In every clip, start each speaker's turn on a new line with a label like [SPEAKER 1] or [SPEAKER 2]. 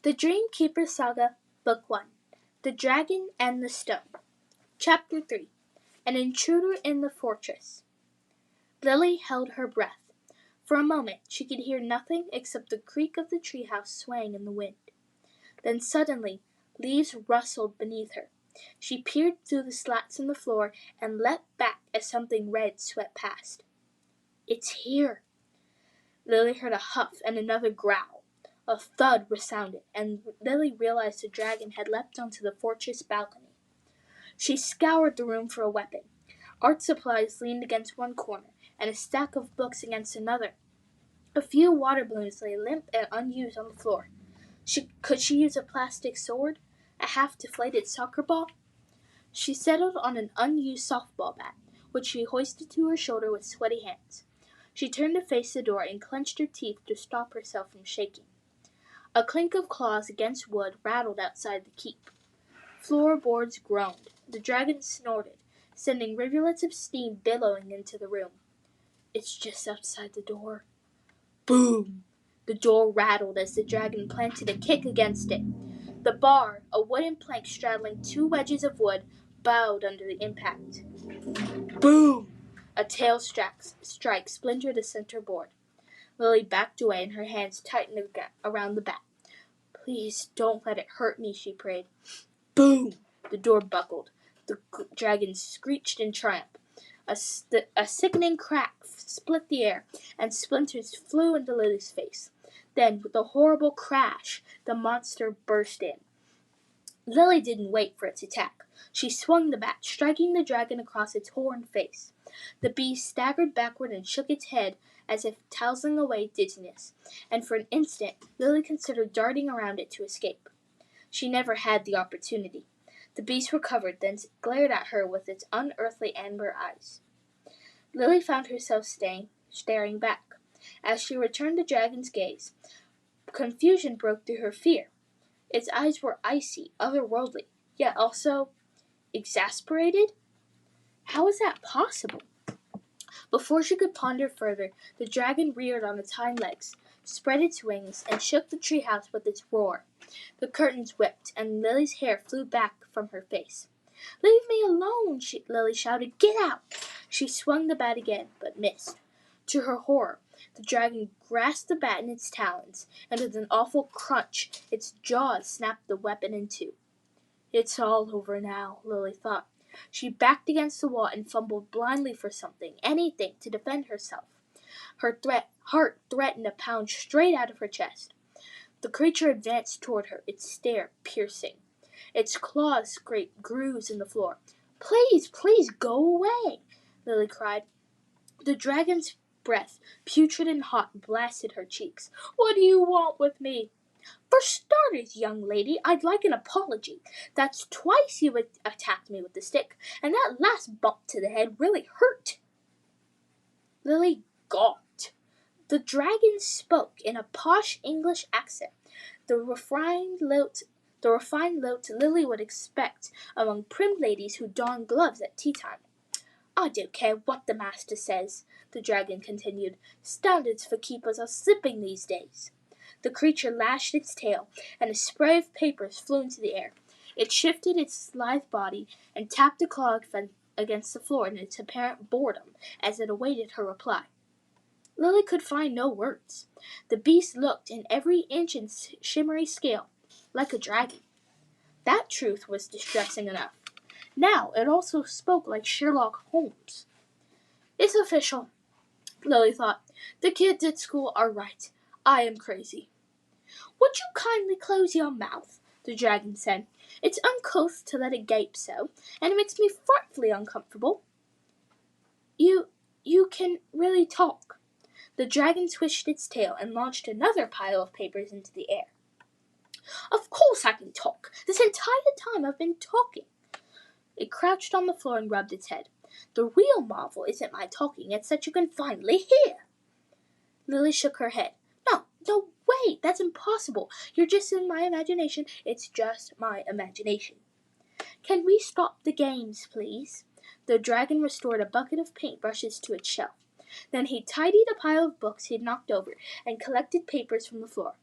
[SPEAKER 1] The Dreamkeeper Saga, Book 1, The Dragon and the Stone. Chapter 3, An Intruder in the Fortress. Lily held her breath. For a moment she could hear nothing except the creak of the treehouse swaying in the wind. Then suddenly leaves rustled beneath her. She peered through the slats in the floor and leapt back as something red swept past. "It's here." Lily heard a huff and another growl. A thud resounded, and Lily realized the dragon had leapt onto the fortress balcony. She scoured the room for a weapon. Art supplies leaned against one corner, and a stack of books against another. A few water balloons lay limp and unused on the floor. Could she use a plastic sword? A half-deflated soccer ball? She settled on an unused softball bat, which she hoisted to her shoulder with sweaty hands. She turned to face the door and clenched her teeth to stop herself from shaking. A clink of claws against wood rattled outside the keep. Floorboards groaned. The dragon snorted, sending rivulets of steam billowing into the room. "It's just outside the door." Boom! The door rattled as the dragon planted a kick against it. The bar, a wooden plank straddling two wedges of wood, bowed under the impact. Boom! A tail strike splintered the center board. Lily backed away and her hands tightened around the bat. "Please don't let it hurt me," she prayed. Boom! The door buckled. The dragon screeched in triumph. A sickening crack split the air, and splinters flew into Lily's face. Then, with a horrible crash, the monster burst in. Lily didn't wait for its attack. She swung the bat, striking the dragon across its horned face. The beast staggered backward and shook its head as if tousling away dizziness, and for an instant Lily considered darting around it to escape. She never had the opportunity. The beast recovered, then glared at her with its unearthly amber eyes. Lily found herself staring back. As she returned the dragon's gaze, confusion broke through her fear. Its eyes were icy, otherworldly, yet also exasperated. How was that possible? Before she could ponder further, the dragon reared on its hind legs, spread its wings, and shook the treehouse with its roar. The curtains whipped, and Lily's hair flew back from her face. "Leave me alone!" Lily shouted. "Get out!" She swung the bat again, but missed. To her horror, the dragon grasped the bat in its talons, and with an awful crunch, its jaws snapped the weapon in two. "It's all over now," Lily thought. She backed against the wall and fumbled blindly for something, anything, to defend herself. Her heart threatened to pound straight out of her chest. The creature advanced toward her, its stare piercing. Its claws scraped grooves in the floor. "Please, please go away," Lily cried. The dragon's breath, putrid and hot, blasted her cheeks. "What do you want with me?" "For starters, young lady, I'd like an apology. That's twice you attacked me with the stick, and that last bump to the head really hurt." Lily gawped. The dragon spoke in a posh English accent, the refined lilt Lily would expect among prim ladies who don gloves at tea-time. "I don't care what the master says," the dragon continued. "Standards for keepers are slipping these days." The creature lashed its tail, and a spray of papers flew into the air. It shifted its lithe body and tapped a claw against the floor in its apparent boredom as it awaited her reply. Lily could find no words. The beast looked in every inch and shimmery scale like a dragon. That truth was distressing enough. Now it also spoke like Sherlock Holmes. "It's official," Lily thought. "The kids at school are right. I am crazy." "Would you kindly close your mouth?" the dragon said. "It's uncouth to let it gape so, and it makes me frightfully uncomfortable." You can really talk." The dragon swished its tail and launched another pile of papers into the air. "Of course I can talk. This entire time I've been talking." It crouched on the floor and rubbed its head. "The real marvel isn't my talking, it's that you can finally hear." Lily shook her head. No, wait, that's impossible. You're just in my imagination. It's just my imagination." "Can we stop the games, please?" The dragon restored a bucket of paintbrushes to its shelf. Then he tidied a pile of books he had knocked over and collected papers from the floor.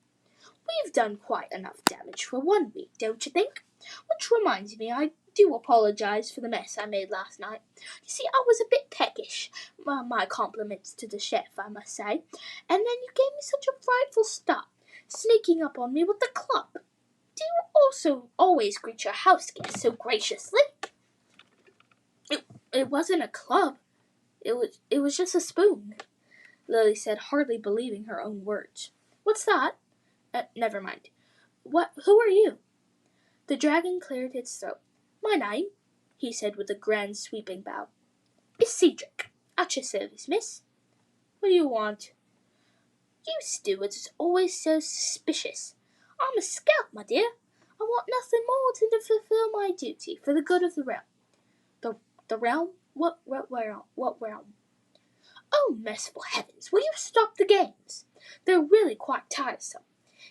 [SPEAKER 1] We've done quite enough damage for 1 week, don't you think? Which reminds me, I do apologize for the mess I made last night. You see, I was a bit peckish. My compliments to the chef, I must say. And then you gave me such a frightful start, sneaking up on me with the club. Do you also always greet your house guests so graciously? It wasn't a club. It was just a spoon, Lily said, hardly believing her own words. What's that? Never mind. Who are you? The dragon cleared its throat. My name, he said with a grand sweeping bow, is Cedric. At your service, miss. What do you want? You stewards are always so suspicious. I'm a scout, my dear. I want nothing more than to fulfill my duty for the good of the realm. The realm? What realm? Oh, merciful heavens, will you stop the games? They're really quite tiresome.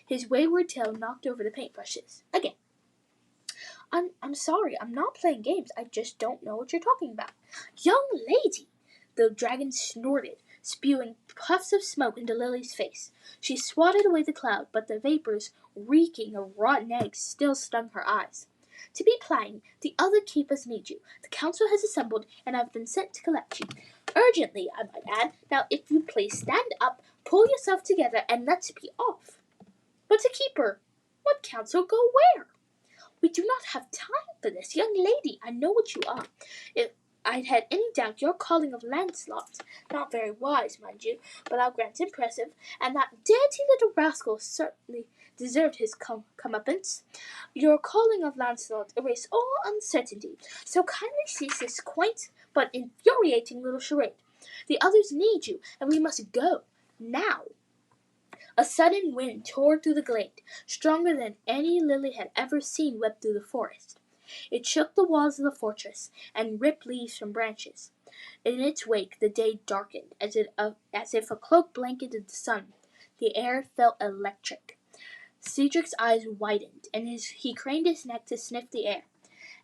[SPEAKER 1] His wayward tail knocked over the paintbrushes. Again. I'm sorry, I'm not playing games. I just don't know what you're talking about. Young lady! The dragon snorted, spewing puffs of smoke into Lily's face. She swatted away the cloud, but the vapors, reeking of rotten eggs, still stung her eyes. To be plain, the other keepers need you. The council has assembled, and I've been sent to collect you. Urgently, I might add. Now, if you please stand up, pull yourself together, and let's be off. But the keeper, what council go where? We do not have time for this. Young lady, I know what you are. If I'd had any doubt, your calling of Lancelot, not very wise, mind you, but I'll grant impressive, and that dirty little rascal certainly deserved his comeuppance. Your calling of Lancelot erased all uncertainty, so kindly cease this quaint but infuriating little charade. The others need you, and we must go, now. A sudden wind tore through the glade, stronger than any Lily had ever seen whip through the forest. It shook the walls of the fortress, and ripped leaves from branches. In its wake the day darkened, as if a cloak blanketed the sun. The air felt electric. Cedric's eyes widened, and he craned his neck to sniff the air.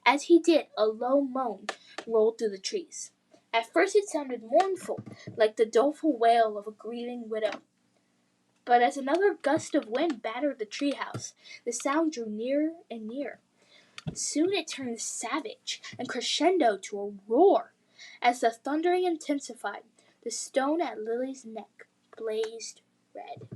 [SPEAKER 1] As he did, a low moan rolled through the trees. At first it sounded mournful, like the doleful wail of a grieving widow. But as another gust of wind battered the treehouse, the sound drew nearer and nearer. Soon it turned savage and crescendo to a roar. As the thundering intensified, the stone at Lily's neck blazed red.